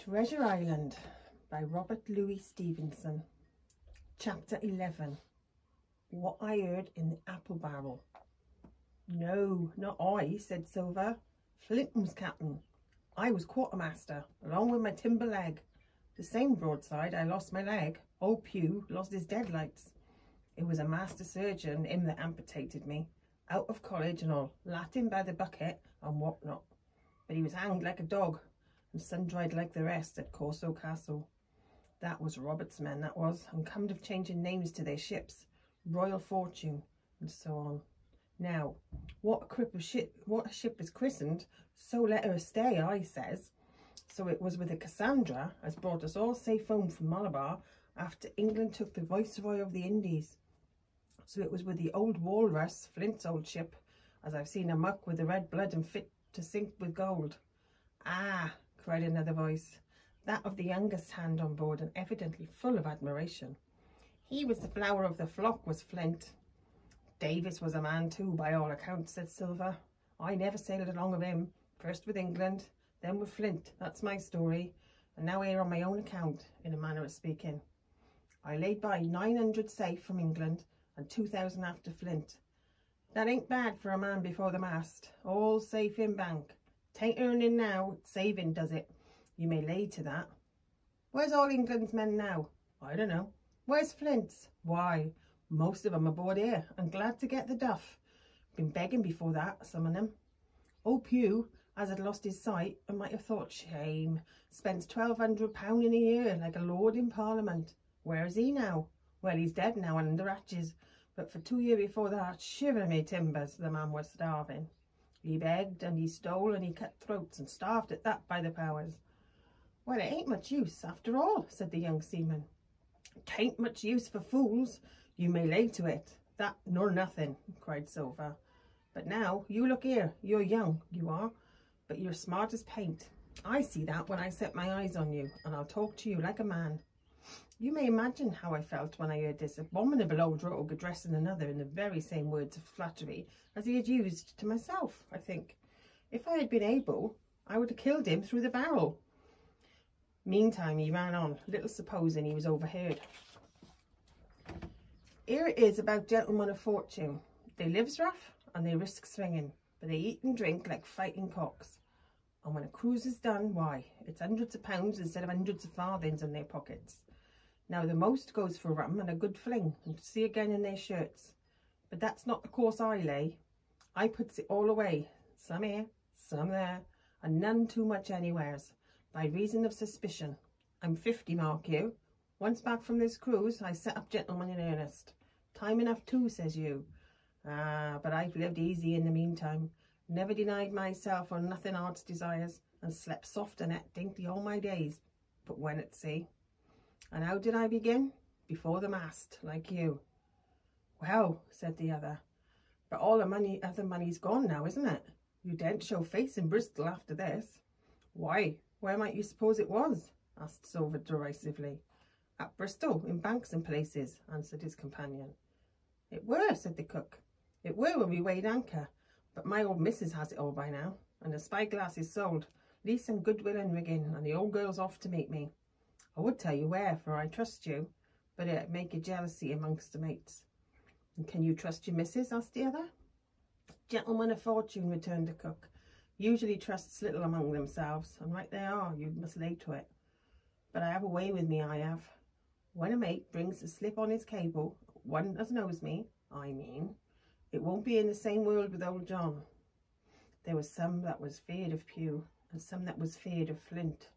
Treasure Island by Robert Louis Stevenson. Chapter 11. What I Heard in the Apple Barrel. No, not I, said Silver. Flint was captain. I was quartermaster, along with my timber leg. The same broadside I lost my leg. Old Pew lost his deadlights. It was a master surgeon, him that amputated me. Out of college and all, Latin by the bucket and what not. But he was hanged like a dog, and sun-dried like the rest at Corso Castle. That was Robert's men, that was, and come of changing names to their ships, Royal Fortune, and so on. Now, what a ship is christened, so let her stay, I says. So it was with the Cassandra as brought us all safe home from Malabar after England took the Viceroy of the Indies. So it was with the old Walrus, Flint's old ship, as I've seen a muck with the red blood and fit to sink with gold. Ah, cried another voice, that of the youngest hand on board, and evidently full of admiration. He was the flower of the flock, was Flint. Davis was a man too, by all accounts, said Silver. I never sailed along of him, first with England, then with Flint. That's my story, and now here on my own account, in a manner of speaking. I laid by 900 safe from England, and 2,000 after Flint. That ain't bad for a man before the mast, all safe in bank. 'Tain't earning now, it's saving does it. You may lay to that. Where's all England's men now? I don't know. Where's Flint's? Why, most of 'em aboard here, and glad to get the duff. Been begging before that, some of them. Old Pew, as had lost his sight, and might have thought shame, spends £1,200 in a year, like a lord in Parliament. Where is he now? Well, he's dead now and under hatches, but for 2 years before that, shiver me timbers, the man was starving. He begged and he stole and he cut throats and starved at that by the powers. Well, it ain't much use after all, said the young seaman. 'Tain't much use for fools, you may lay to it. That nor nothing, cried Silver. But now, you look here, you're young, you are, but you're smart as paint. I see that when I set my eyes on you, and I'll talk to you like a man. You may imagine how I felt when I heard this abominable old rogue addressing another in the very same words of flattery as he had used to myself, I think. If I had been able, I would have killed him through the barrel. Meantime he ran on, little supposing he was overheard. Here it is about gentlemen of fortune. They lives rough and they risk swinging, but they eat and drink like fighting cocks. And when a cruise is done, why, it's hundreds of pounds instead of hundreds of farthings in their pockets. Now the most goes for rum and a good fling, and to see again in their shirts. But that's not the course I lay. I puts it all away, some here, some there, and none too much anywheres, by reason of suspicion. I'm 50, mark you. Once back from this cruise, I set up gentlemen in earnest. Time enough too, says you. Ah, but I've lived easy in the meantime, never denied myself on nothing heart's desires, and slept soft and at dainty all my days, but when at sea. And how did I begin? Before the mast, like you. Well, said the other, but all the other money's gone now, isn't it? You daren't show face in Bristol after this. Why, where might you suppose it was? Asked Silver derisively. At Bristol, in banks and places, answered his companion. It were, said the cook. It were when we weighed anchor, but my old missus has it all by now, and the spyglass is sold, lease and goodwill and rigging, and the old girl's off to meet me. I would tell you where, for I trust you, but it'd make a jealousy amongst the mates. And can you trust your missus? Asked the other. Gentlemen of fortune, returned the cook, usually trusts little among themselves, and right they are, you must lay to it. But I have a way with me, I have. When a mate brings a slip on his cable, one as knows me, I mean, it won't be in the same world with old John. There was some that was feared of Pew, and some that was feared of Flint.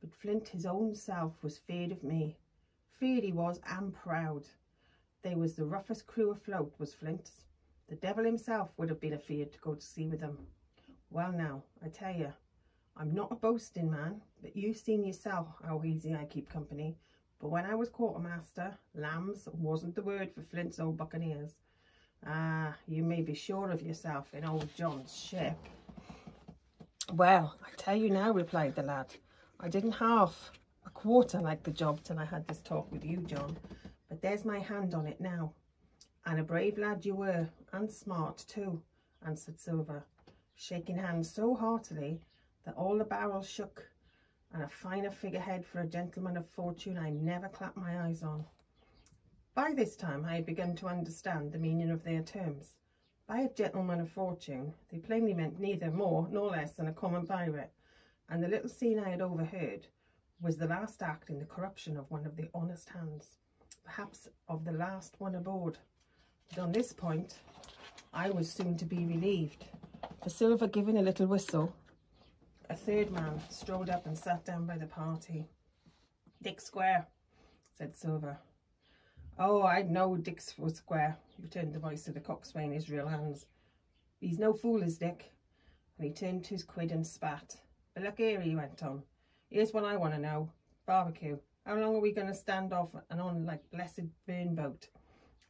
But Flint his own self was feared of me. Feared he was, and proud. They was the roughest crew afloat, was Flint's. The devil himself would have been afeard to go to sea with them. Well now, I tell you, I'm not a boasting man, but you've seen yourself how easy I keep company. But when I was quartermaster, lambs wasn't the word for Flint's old buccaneers. Ah, you may be sure of yourself in old John's ship. Well, I tell you now, replied the lad, I didn't half a quarter like the job till I had this talk with you, John, but there's my hand on it now. And a brave lad you were, and smart too, answered Silver, shaking hands so heartily that all the barrel shook and a finer figurehead for a gentleman of fortune I never clapped my eyes on. By this time I had begun to understand the meaning of their terms. By a gentleman of fortune they plainly meant neither more nor less than a common pirate, and the little scene I had overheard was the last act in the corruption of one of the honest hands, perhaps of the last one aboard. But on this point I was soon to be relieved, for Silver giving a little whistle, a third man strode up and sat down by the party. "Dick Square," said Silver. "Oh, I know Dick was square," returned the voice of the coxswain, Israel Hands. "He's no fool, is Dick." And he turned to his quid and spat. "But look here," he went on. "Here's what I want to know. Barbecue. How long are we going to stand off and on like blessed burn boat?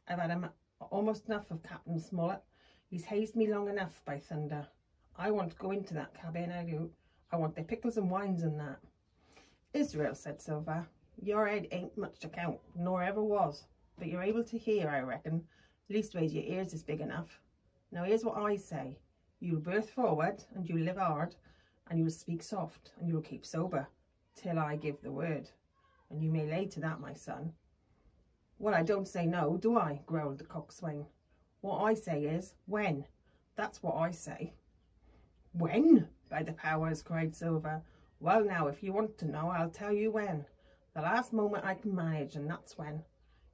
I've had almost enough of Captain Smollett. He's hazed me long enough, by thunder. I want to go into that cabin, I do. I want their pickles and wines and that." "Israel," said Silver, "your head ain't much to count, nor ever was, but you're able to hear, I reckon. Leastways your ears is big enough. Now here's what I say. You'll berth forward, and you'll live hard, and you'll speak soft, and you'll keep sober, till I give the word. And you may lay to that, my son." "Well, I don't say no, do I?" growled the coxswain. "What I say is, when? That's what I say." "When? By the powers!" cried Silver. "Well now, if you want to know, I'll tell you when. The last moment I can manage, and that's when.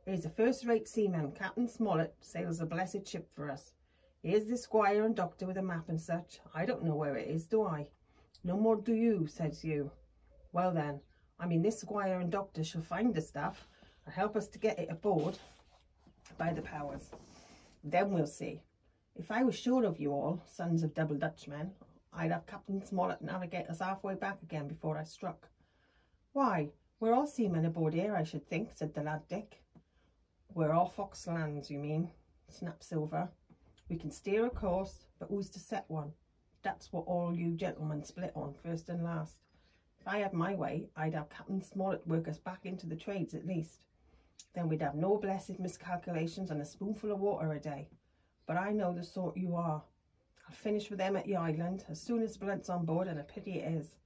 Here's a first-rate seaman, Captain Smollett, sails a blessed ship for us. Here's the squire and doctor with a map and such. I don't know where it is, do I?" "No more do you," says you. "Well then, I mean this squire and doctor shall find the stuff and help us to get it aboard, by the powers. Then we'll see. If I was sure of you all, sons of double Dutchmen, I'd have Captain Smollett navigate us halfway back again before I struck." "Why, we're all seamen aboard here, I should think," said the lad Dick. "We're all forecastle hands, you mean," snapped Silver. "We can steer a course, but who's to set one? That's what all you gentlemen split on, first and last. If I had my way, I'd have Captain Smollett work us back into the trades at least. Then we'd have no blessed miscalculations and a spoonful of water a day. But I know the sort you are. I'll finish with them at the island as soon as Blunt's on board, and a pity it is.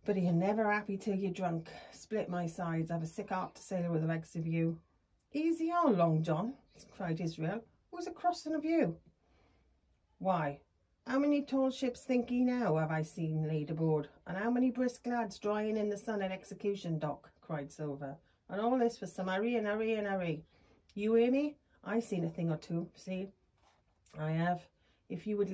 But you're never happy till you're drunk. Split my sides, I've a sick heart to sail with the likes of you." "Easy on, Long John," cried Israel. "Who's a crossing of you?" "Why, how many tall ships, think ye now, have I seen laid aboard, and how many brisk lads drying in the sun at Execution Dock?" cried Silver. "And all this for some hurry and hurry and hurry. You hear me? I seen a thing or two, see? I have. If you would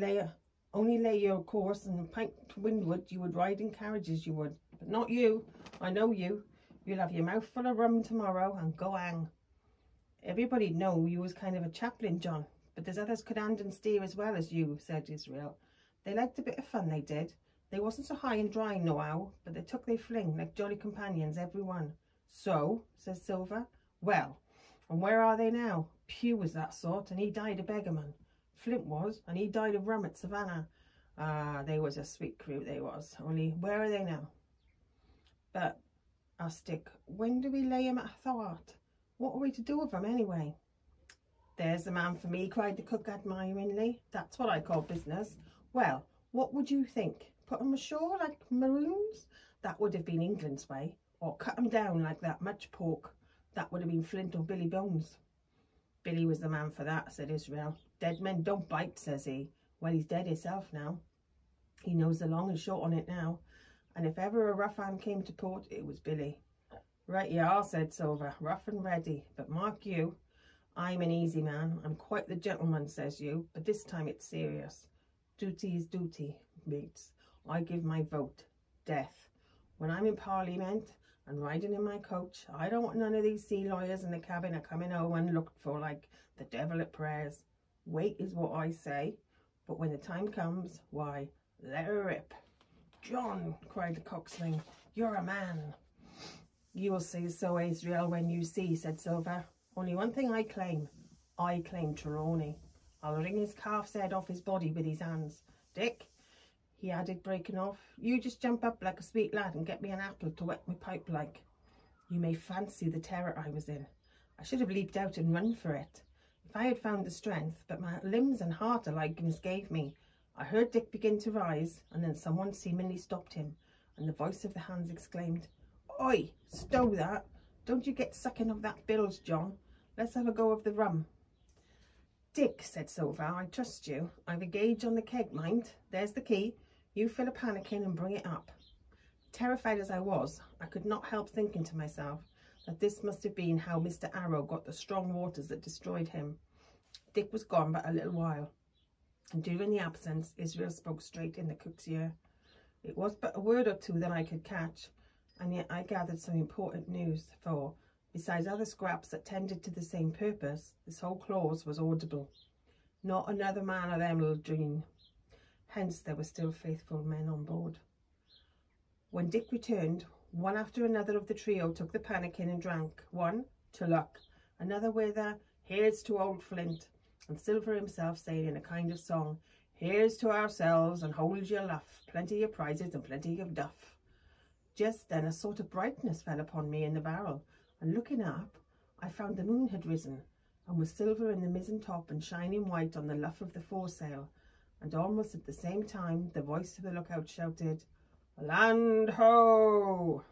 only lay your course and pint to windward, you would ride in carriages, you would. But not you. I know you. You'll have your mouth full of rum tomorrow and go hang." "Everybody'd know you was kind of a chaplain, John, but there's others could hand and steer as well as you," said Israel. "They liked a bit of fun, they did. They wasn't so high and dry nohow, but they took their fling like jolly companions, every one." "So?" says Silver. "Well, and where are they now? Pugh was that sort, and he died a beggarman. Flint was, and he died of rum at Savannah. Ah, they was a sweet crew, they was. Only, where are they now?" "But," asked Dick, "when do we lay 'em at thwart? What are we to do with 'em anyway?" "There's the man for me," cried the cook admiringly. "That's what I call business. Well, what would you think? Put 'em ashore like maroons? That would have been England's way. Or cut 'em down like that much pork. That would have been Flint or Billy Bones." "Billy was the man for that," said Israel. "Dead men don't bite," says he. Well, he's dead himself now. He knows the long and short on it now. And if ever a rough hand came to port, it was Billy. "Right you are," said Silver, "rough and ready. But mark you, I'm an easy man. I'm quite the gentleman, says you. But this time it's serious. Duty is duty, mates. I give my vote. Death. When I'm in Parliament and riding in my coach, I don't want none of these sea lawyers in the cabin a coming home unlooked for like the devil at prayers. Wait is what I say. But when the time comes, why, let her rip." "John," cried the coxswain, "you're a man." "You'll see so, Israel, when you see," said Silver. "Only one thing I claim. I claim Trelawney. I'll wring his calf's head off his body with his hands. Dick," he added, breaking off, "you just jump up like a sweet lad and get me an apple to wet my pipe like. You may fancy the terror I was in. I should have leaped out and run for it, if I had found the strength, but my limbs and heart alike misgave me. I heard Dick begin to rise, and then someone seemingly stopped him, and the voice of the hands exclaimed, "Oi, stow that! Don't you get sucking of that bills, John. Let's have a go of the rum." "Dick," said Silver, "I trust you. I've a gauge on the keg, mind. There's the key. You fill a pannikin and bring it up." Terrified as I was, I could not help thinking to myself that this must have been how Mr. Arrow got the strong waters that destroyed him. Dick was gone but a little while, and during the absence Israel spoke straight in the cook's ear. It was but a word or two that I could catch, and yet I gathered some important news, for, besides other scraps that tended to the same purpose, this whole clause was audible. "Not another man of them'll dream." Hence there were still faithful men on board. When Dick returned, one after another of the trio took the pannikin and drank. One, to luck; another with a "Here's to old Flint," and Silver himself saying in a kind of song, "Here's to ourselves, and hold your luff, plenty of prizes and plenty of duff." Just then a sort of brightness fell upon me in the barrel, and looking up, I found the moon had risen, and was silver in the mizzen top and shining white on the luff of the foresail, and almost at the same time the voice of the lookout shouted, "Land ho!"